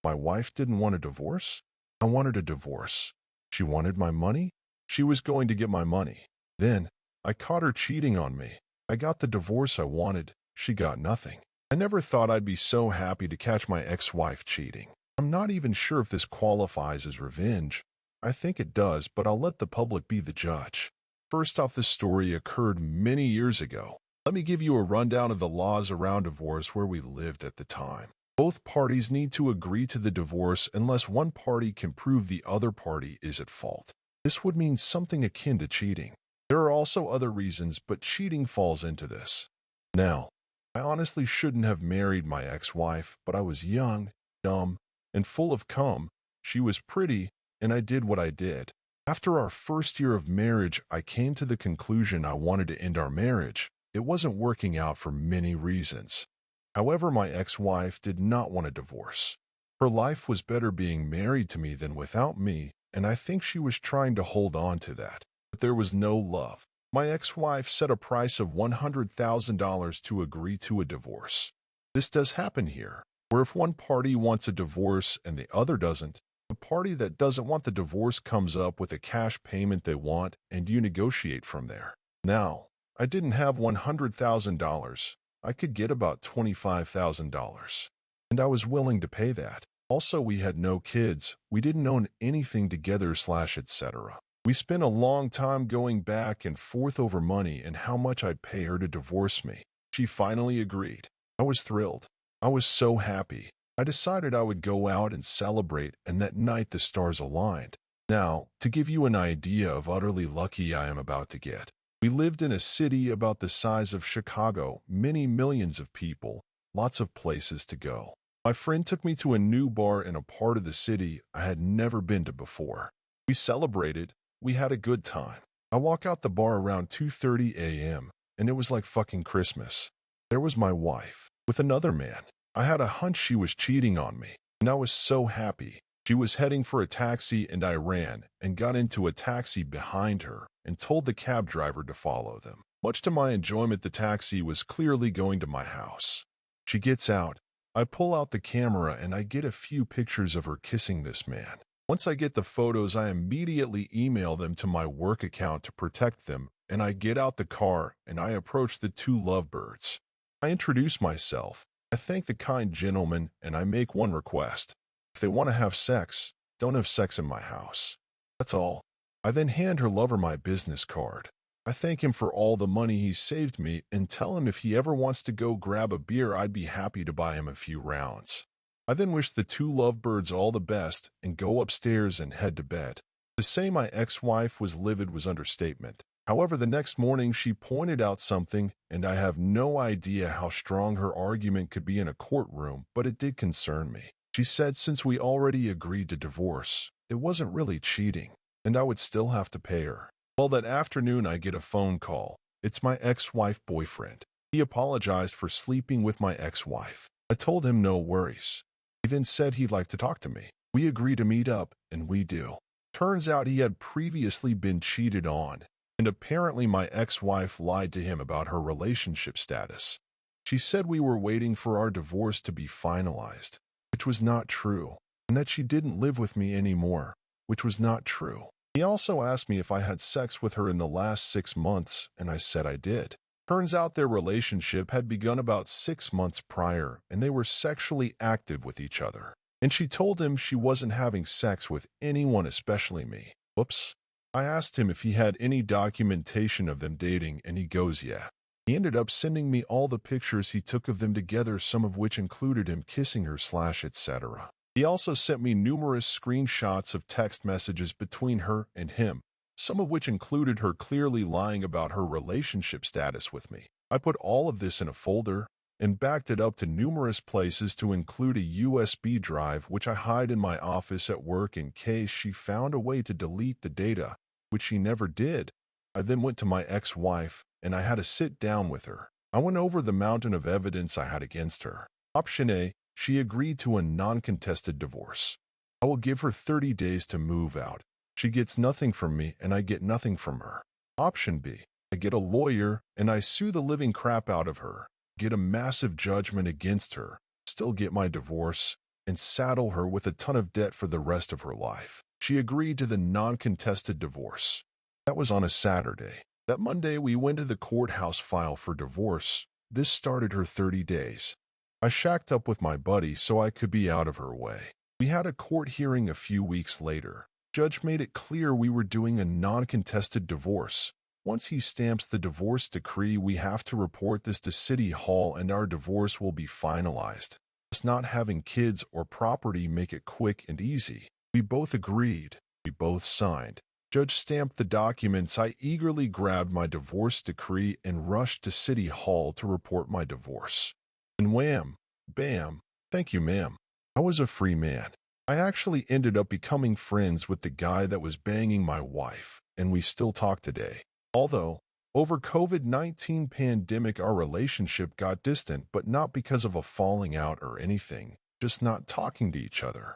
My wife didn't want a divorce? I wanted a divorce. She wanted my money? She was going to get my money. Then, I caught her cheating on me. I got the divorce I wanted. She got nothing. I never thought I'd be so happy to catch my ex-wife cheating. I'm not even sure if this qualifies as revenge. I think it does, but I'll let the public be the judge. First off, this story occurred many years ago. Let me give you a rundown of the laws around divorce where we lived at the time. Both parties need to agree to the divorce unless one party can prove the other party is at fault. This would mean something akin to cheating. There are also other reasons, but cheating falls into this. Now, I honestly shouldn't have married my ex-wife, but I was young, dumb, and full of cum. She was pretty, and I did what I did. After our first year of marriage, I came to the conclusion I wanted to end our marriage. It wasn't working out for many reasons. However, my ex-wife did not want a divorce. Her life was better being married to me than without me, and I think she was trying to hold on to that. But there was no love. My ex-wife set a price of $100,000 to agree to a divorce. This does happen here, where if one party wants a divorce and the other doesn't, the party that doesn't want the divorce comes up with a cash payment they want and you negotiate from there. Now, I didn't have $100,000. I could get about $25,000. And I was willing to pay that. Also, we had no kids. We didn't own anything together etc. We spent a long time going back and forth over money and how much I'd pay her to divorce me. She finally agreed. I was thrilled. I was so happy. I decided I would go out and celebrate, and that night the stars aligned. Now, to give you an idea of utterly lucky I am about to get, we lived in a city about the size of Chicago, many millions of people, lots of places to go. My friend took me to a new bar in a part of the city I had never been to before. We celebrated. We had a good time. I walk out the bar around 2:30 a.m., and it was like fucking Christmas. There was my wife, with another man. I had a hunch she was cheating on me, and I was so happy. She was heading for a taxi, and I ran and got into a taxi behind her and told the cab driver to follow them. Much to my enjoyment, the taxi was clearly going to my house. She gets out. I pull out the camera, and I get a few pictures of her kissing this man. Once I get the photos, I immediately email them to my work account to protect them, and I get out the car and I approach the two lovebirds. I introduce myself. I thank the kind gentleman, and I make one request. If they want to have sex, don't have sex in my house. That's all. I then hand her lover my business card. I thank him for all the money he saved me and tell him if he ever wants to go grab a beer, I'd be happy to buy him a few rounds. I then wish the two lovebirds all the best and go upstairs and head to bed. To say my ex-wife was livid was understatement. However, the next morning she pointed out something, and I have no idea how strong her argument could be in a courtroom, but it did concern me. She said since we already agreed to divorce, it wasn't really cheating, and I would still have to pay her. Well, that afternoon I get a phone call. It's my ex-wife boyfriend. He apologized for sleeping with my ex-wife. I told him no worries. He then said he'd like to talk to me. We agree to meet up, and we do. Turns out he had previously been cheated on, and apparently my ex-wife lied to him about her relationship status. She said we were waiting for our divorce to be finalized, which was not true, and that she didn't live with me anymore, which was not true. He also asked me if I had sex with her in the last 6 months, and I said I did. Turns out their relationship had begun about 6 months prior, and they were sexually active with each other. And she told him she wasn't having sex with anyone, especially me. Whoops. I asked him if he had any documentation of them dating, and he goes, yeah. He ended up sending me all the pictures he took of them together, some of which included him kissing her etc. He also sent me numerous screenshots of text messages between her and him, some of which included her clearly lying about her relationship status with me. I put all of this in a folder and backed it up to numerous places to include a USB drive which I hide in my office at work in case she found a way to delete the data, which she never did. I then went to my ex-wife and I had to sit down with her. I went over the mountain of evidence I had against her. Option A, she agreed to a non-contested divorce. I will give her 30 days to move out. She gets nothing from me, and I get nothing from her. Option B, I get a lawyer, and I sue the living crap out of her, get a massive judgment against her, still get my divorce, and saddle her with a ton of debt for the rest of her life. She agreed to the non-contested divorce. That was on a Saturday. That Monday, we went to the courthouse file for divorce. This started her 30 days. I shacked up with my buddy so I could be out of her way. We had a court hearing a few weeks later. Judge made it clear we were doing a non-contested divorce. Once he stamps the divorce decree, we have to report this to City Hall and our divorce will be finalized. Us not having kids or property make it quick and easy. We both agreed. We both signed. Judge stamped the documents. I eagerly grabbed my divorce decree and rushed to City Hall to report my divorce. And wham, bam, thank you, ma'am. I was a free man. I actually ended up becoming friends with the guy that was banging my wife, and we still talk today. Although, over COVID-19 pandemic our relationship got distant, but not because of a falling out or anything, just not talking to each other.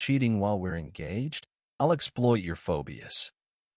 Cheating while we're engaged? I'll exploit your phobias.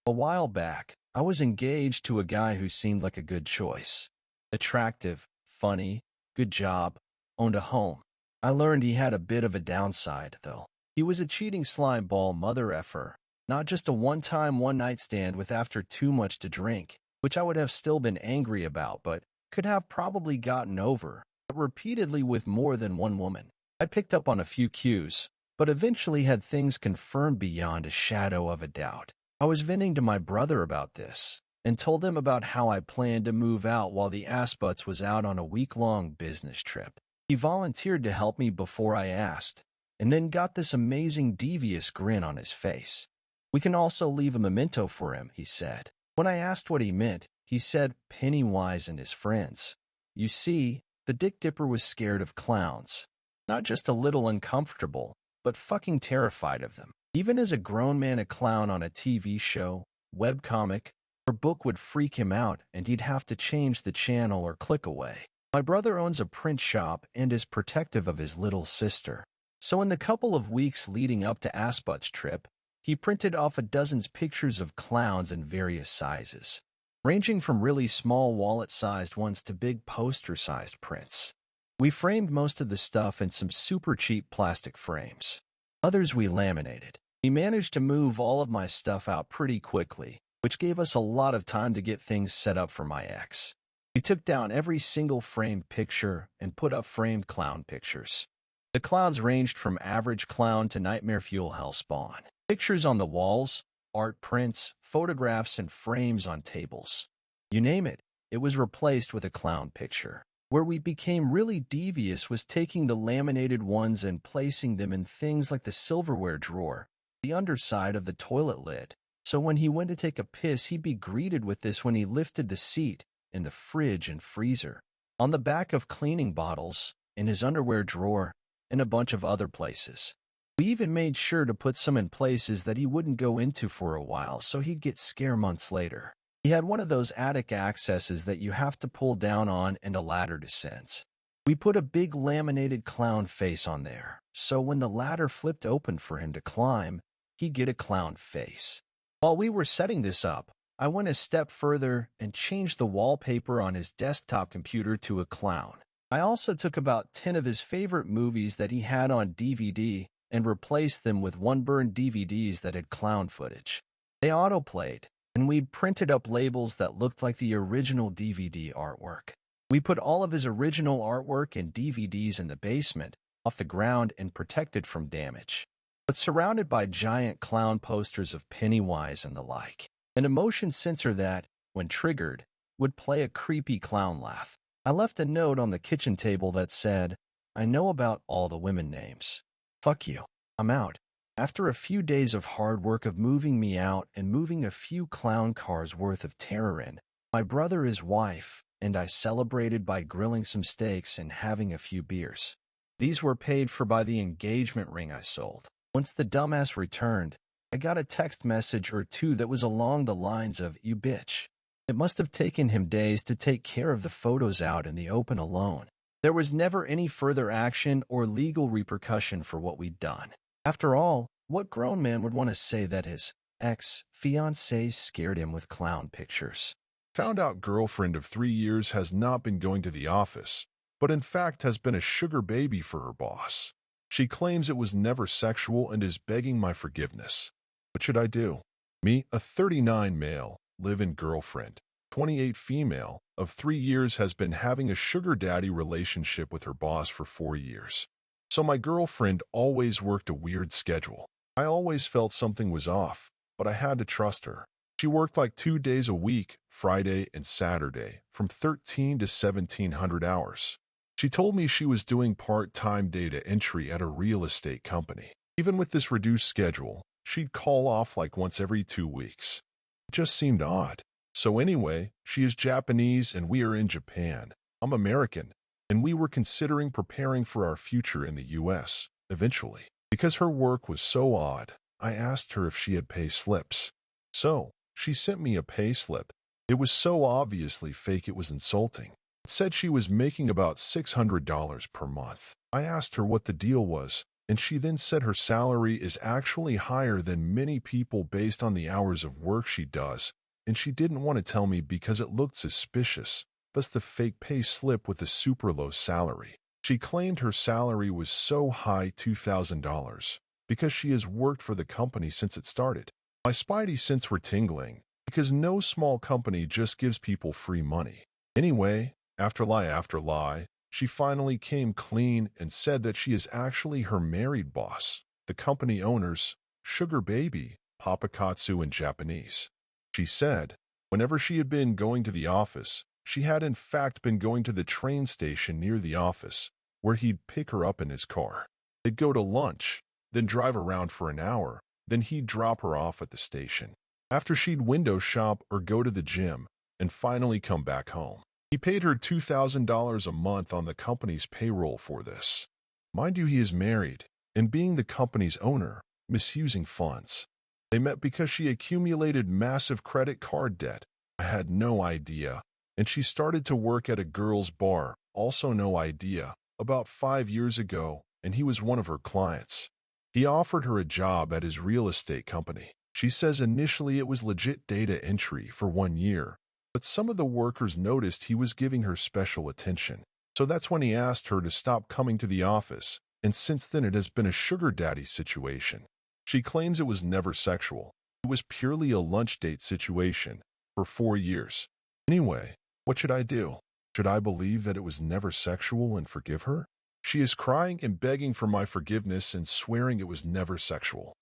A while back, I was engaged to a guy who seemed like a good choice. Attractive, funny, good job, owned a home. I learned he had a bit of a downside, though. He was a cheating slime ball mother effer, not just a one-time one-night stand with after too much to drink, which I would have still been angry about but could have probably gotten over, but repeatedly with more than one woman. I picked up on a few cues, but eventually had things confirmed beyond a shadow of a doubt. I was venting to my brother about this, and told him about how I planned to move out while the assbutts was out on a week-long business trip. He volunteered to help me before I asked, and then got this amazing devious grin on his face. We can also leave a memento for him, he said. When I asked what he meant, he said Pennywise and his friends. You see, the Dick Dipper was scared of clowns. Not just a little uncomfortable, but fucking terrified of them. Even as a grown man, a clown on a TV show, webcomic, or book would freak him out and he'd have to change the channel or click away. My brother owns a print shop and is protective of his little sister. So in the couple of weeks leading up to Asbut's trip, he printed off a dozen pictures of clowns in various sizes, ranging from really small wallet-sized ones to big poster-sized prints. We framed most of the stuff in some super cheap plastic frames. Others we laminated. He managed to move all of my stuff out pretty quickly, which gave us a lot of time to get things set up for my ex. We took down every single framed picture and put up framed clown pictures. The clowns ranged from average clown to nightmare fuel hellspawn. Pictures on the walls, art prints, photographs, and frames on tables. You name it, it was replaced with a clown picture. Where we became really devious was taking the laminated ones and placing them in things like the silverware drawer, the underside of the toilet lid. So when he went to take a piss, he'd be greeted with this when he lifted the seat, in the fridge and freezer, on the back of cleaning bottles, in his underwear drawer, and a bunch of other places. We even made sure to put some in places that he wouldn't go into for a while so he'd get scared months later. He had one of those attic accesses that you have to pull down on and a ladder descends. We put a big laminated clown face on there, so when the ladder flipped open for him to climb, he'd get a clown face. While we were setting this up, I went a step further and changed the wallpaper on his desktop computer to a clown. I also took about 10 of his favorite movies that he had on DVD and replaced them with one-burned DVDs that had clown footage. They autoplayed, and we'd printed up labels that looked like the original DVD artwork. We put all of his original artwork and DVDs in the basement, off the ground and protected from damage, but surrounded by giant clown posters of Pennywise and the like. An emotion sensor that, when triggered, would play a creepy clown laugh. I left a note on the kitchen table that said, I know about all the women names. Fuck you. I'm out. After a few days of hard work of moving me out and moving a few clown cars worth of terror in, my brother, his wife, and I celebrated by grilling some steaks and having a few beers. These were paid for by the engagement ring I sold. Once the dumbass returned, I got a text message or two that was along the lines of, you bitch. It must have taken him days to take care of the photos out in the open alone. There was never any further action or legal repercussion for what we'd done. After all, what grown man would want to say that his ex-fiancée scared him with clown pictures? Found out girlfriend of 3 years has not been going to the office, but in fact has been a sugar baby for her boss. She claims it was never sexual and is begging my forgiveness. What should I do? Me, a 39 male, live-in girlfriend, 28 female, of 3 years has been having a sugar daddy relationship with her boss for 4 years. So my girlfriend always worked a weird schedule. I always felt something was off, but I had to trust her. She worked like 2 days a week, Friday and Saturday, from 13 to 1700 hours. She told me she was doing part-time data entry at a real estate company. Even with this reduced schedule, she'd call off like once every 2 weeks. It just seemed odd. So anyway, she is Japanese and we are in Japan. I'm American, and we were considering preparing for our future in the US, eventually. Because her work was so odd, I asked her if she had pay slips. So, she sent me a pay slip. It was so obviously fake it was insulting. It said she was making about $600 per month. I asked her what the deal was, and she then said her salary is actually higher than many people based on the hours of work she does, and she didn't want to tell me because it looked suspicious, thus the fake pay slip with a super low salary. She claimed her salary was so high $2,000 because she has worked for the company since it started. My spidey sense were tingling because no small company just gives people free money. Anyway, after lie, she finally came clean and said that she is actually her married boss, the company owner's sugar baby, Papakatsu in Japanese. She said, whenever she had been going to the office, she had in fact been going to the train station near the office, where he'd pick her up in his car. They'd go to lunch, then drive around for an hour, then he'd drop her off at the station. After she'd window shop or go to the gym, and finally come back home. He paid her $2,000 a month on the company's payroll for this. Mind you, he is married, and being the company's owner, misusing funds. They met because she accumulated massive credit card debt. I had no idea, and she started to work at a girls' bar, also no idea, about 5 years ago, and he was one of her clients. He offered her a job at his real estate company. She says initially it was legit data entry for 1 year, but some of the workers noticed he was giving her special attention. So that's when he asked her to stop coming to the office, and since then it has been a sugar daddy situation. She claims it was never sexual. It was purely a lunch date situation for 4 years. Anyway, what should I do? Should I believe that it was never sexual and forgive her? She is crying and begging for my forgiveness and swearing it was never sexual.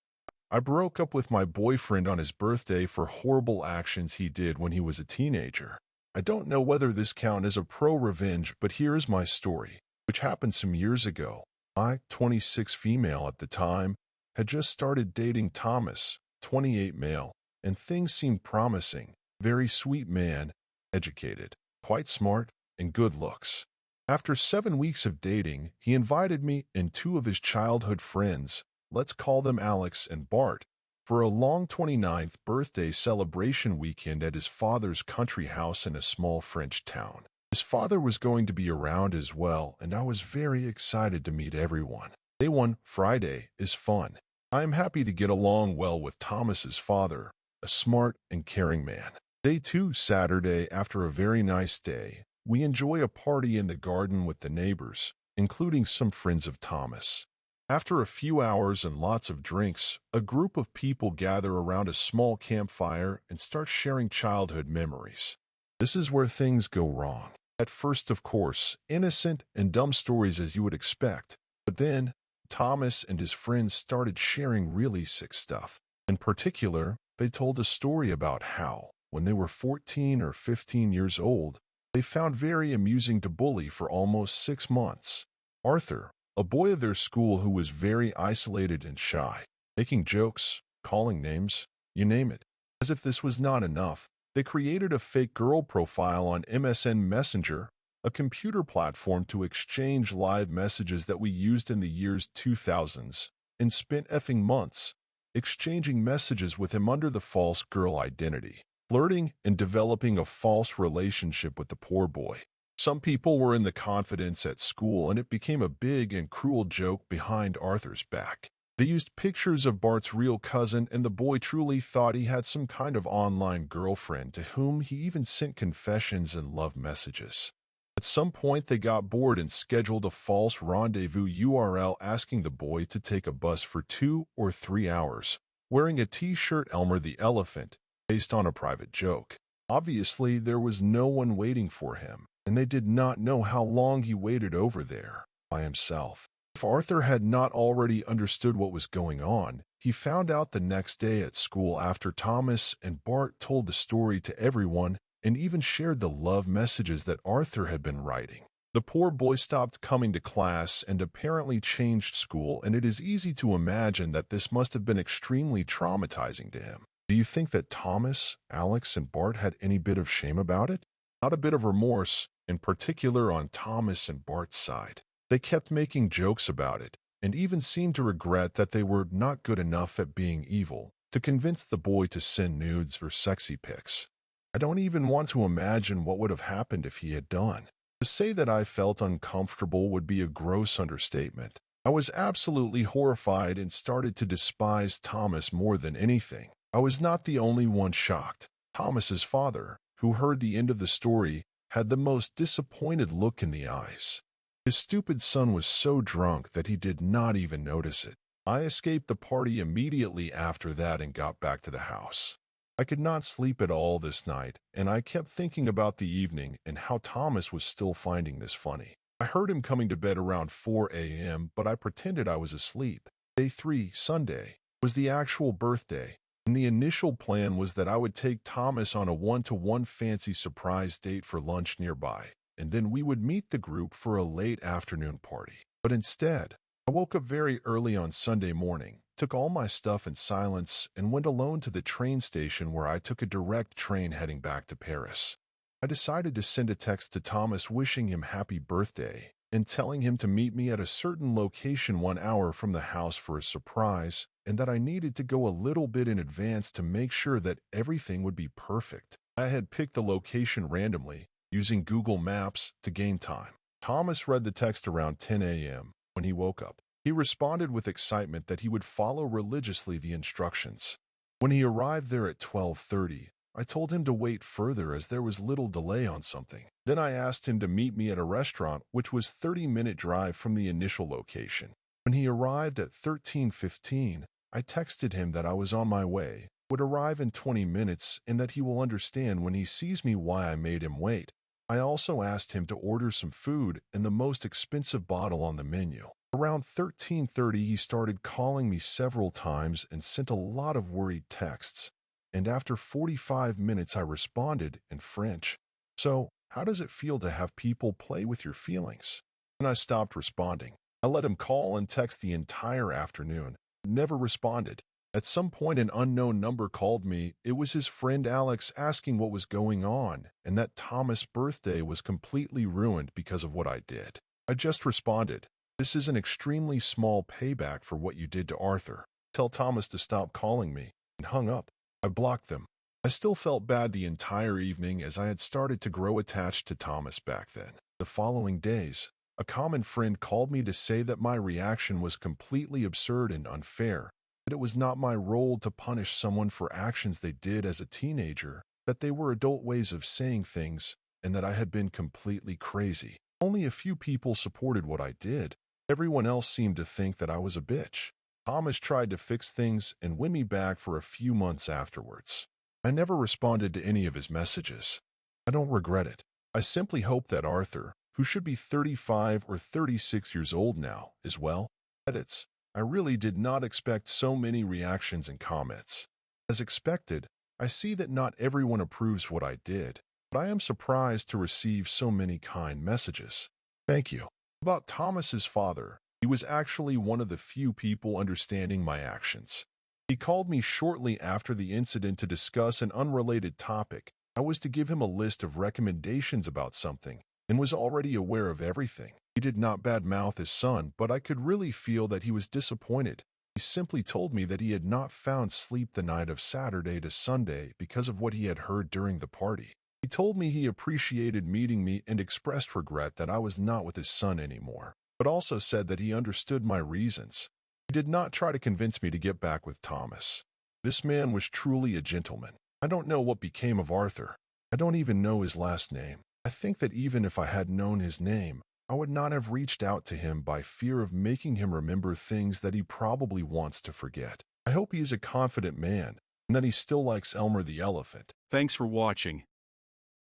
I broke up with my boyfriend on his birthday for horrible actions he did when he was a teenager. I don't know whether this counts as a pro-revenge, but here is my story, which happened some years ago. I, 26 female at the time, had just started dating Thomas, 28 male, and things seemed promising. Very sweet man, educated, quite smart, and good looks. After 7 weeks of dating, he invited me and 2 of his childhood friends, let's call them Alex and Bart, for a long 29th birthday celebration weekend at his father's country house in a small French town. His father was going to be around as well, and I was very excited to meet everyone. Day 1, Friday, is fun. I am happy to get along well with Thomas's father, a smart and caring man. Day 2, Saturday, after a very nice day, we enjoy a party in the garden with the neighbors, including some friends of Thomas. After a few hours and lots of drinks, a group of people gather around a small campfire and start sharing childhood memories. This is where things go wrong. At first, of course, innocent and dumb stories as you would expect, but then Thomas and his friends started sharing really sick stuff. In particular, they told a story about how, when they were 14 or 15 years old, they found very amusing to bully for almost 6 months. Arthur, a boy of their school who was very isolated and shy, making jokes, calling names, you name it. As if this was not enough, they created a fake girl profile on MSN Messenger, a computer platform to exchange live messages that we used in the years 2000s, and spent effing months exchanging messages with him under the false girl identity, flirting and developing a false relationship with the poor boy. Some people were in the confidence at school, and it became a big and cruel joke behind Arthur's back. They used pictures of Bart's real cousin, and the boy truly thought he had some kind of online girlfriend to whom he even sent confessions and love messages. At some point, they got bored and scheduled a false rendezvous URL asking the boy to take a bus for 2 or 3 hours, wearing a t-shirt Elmer the Elephant, based on a private joke. Obviously, there was no one waiting for him, and they did not know how long he waited over there by himself. If Arthur had not already understood what was going on, he found out the next day at school after Thomas and Bart told the story to everyone and even shared the love messages that Arthur had been writing. The poor boy stopped coming to class and apparently changed school, and it is easy to imagine that this must have been extremely traumatizing to him. Do you think that Thomas, Alex, and Bart had any bit of shame about it? Not a bit of remorse, in particular on Thomas and Bart's side. They kept making jokes about it, and even seemed to regret that they were not good enough at being evil to convince the boy to send nudes or sexy pics. I don't even want to imagine what would have happened if he had done. To say that I felt uncomfortable would be a gross understatement. I was absolutely horrified and started to despise Thomas more than anything. I was not the only one shocked. Thomas's father, who heard the end of the story, had the most disappointed look in the eyes. His stupid son was so drunk that he did not even notice it. I escaped the party immediately after that and got back to the house. I could not sleep at all this night, and I kept thinking about the evening and how Thomas was still finding this funny. I heard him coming to bed around 4 a.m., but I pretended I was asleep. Day 3, Sunday, was the actual birthday, and the initial plan was that I would take Thomas on a one-to-one fancy surprise date for lunch nearby, and then we would meet the group for a late afternoon party. But instead, I woke up very early on Sunday morning, took all my stuff in silence, and went alone to the train station where I took a direct train heading back to Paris. I decided to send a text to Thomas wishing him happy birthday and telling him to meet me at a certain location 1 hour from the house for a surprise, and that I needed to go a little bit in advance to make sure that everything would be perfect. I had picked the location randomly, using Google Maps to gain time. Thomas read the text around 10 a.m. when he woke up. He responded with excitement that he would follow religiously the instructions. When he arrived there at 12:30, I told him to wait further as there was little delay on something. Then I asked him to meet me at a restaurant which was 30-minute drive from the initial location. When he arrived at 13:15, I texted him that I was on my way, would arrive in 20 minutes, and that he will understand when he sees me why I made him wait. I also asked him to order some food and the most expensive bottle on the menu. Around 13:30, he started calling me several times and sent a lot of worried texts. And after 45 minutes, I responded in French. So, how does it feel to have people play with your feelings? And I stopped responding. I let him call and text the entire afternoon, never responded. At some point, an unknown number called me. It was his friend Alex asking what was going on and that Thomas' birthday was completely ruined because of what I did. I just responded, "This is an extremely small payback for what you did to Arthur. Tell Thomas to stop calling me," and hung up. I blocked them. I still felt bad the entire evening as I had started to grow attached to Thomas back then. The following days, a common friend called me to say that my reaction was completely absurd and unfair, that it was not my role to punish someone for actions they did as a teenager, that they were adult ways of saying things, and that I had been completely crazy. Only a few people supported what I did. Everyone else seemed to think that I was a bitch. Thomas tried to fix things and win me back for a few months afterwards. I never responded to any of his messages. I don't regret it. I simply hope that Arthur, who should be 35 or 36 years old now, is well. Edits. I really did not expect so many reactions and comments. As expected, I see that not everyone approves what I did, but I am surprised to receive so many kind messages. Thank you. About Thomas's father, he was actually one of the few people understanding my actions. He called me shortly after the incident to discuss an unrelated topic. I was to give him a list of recommendations about something, and was already aware of everything. He did not badmouth his son, but I could really feel that he was disappointed. He simply told me that he had not found sleep the night of Saturday to Sunday because of what he had heard during the party. He told me he appreciated meeting me and expressed regret that I was not with his son anymore, but also said that he understood my reasons. He did not try to convince me to get back with Thomas. This man was truly a gentleman. I don't know what became of Arthur. I don't even know his last name. I think that even if I had known his name, I would not have reached out to him by fear of making him remember things that he probably wants to forget. I hope he is a confident man and that he still likes Elmer the elephant. Thanks for watching.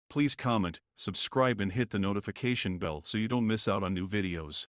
Please comment, subscribe and hit the notification bell so you don't miss out on new videos.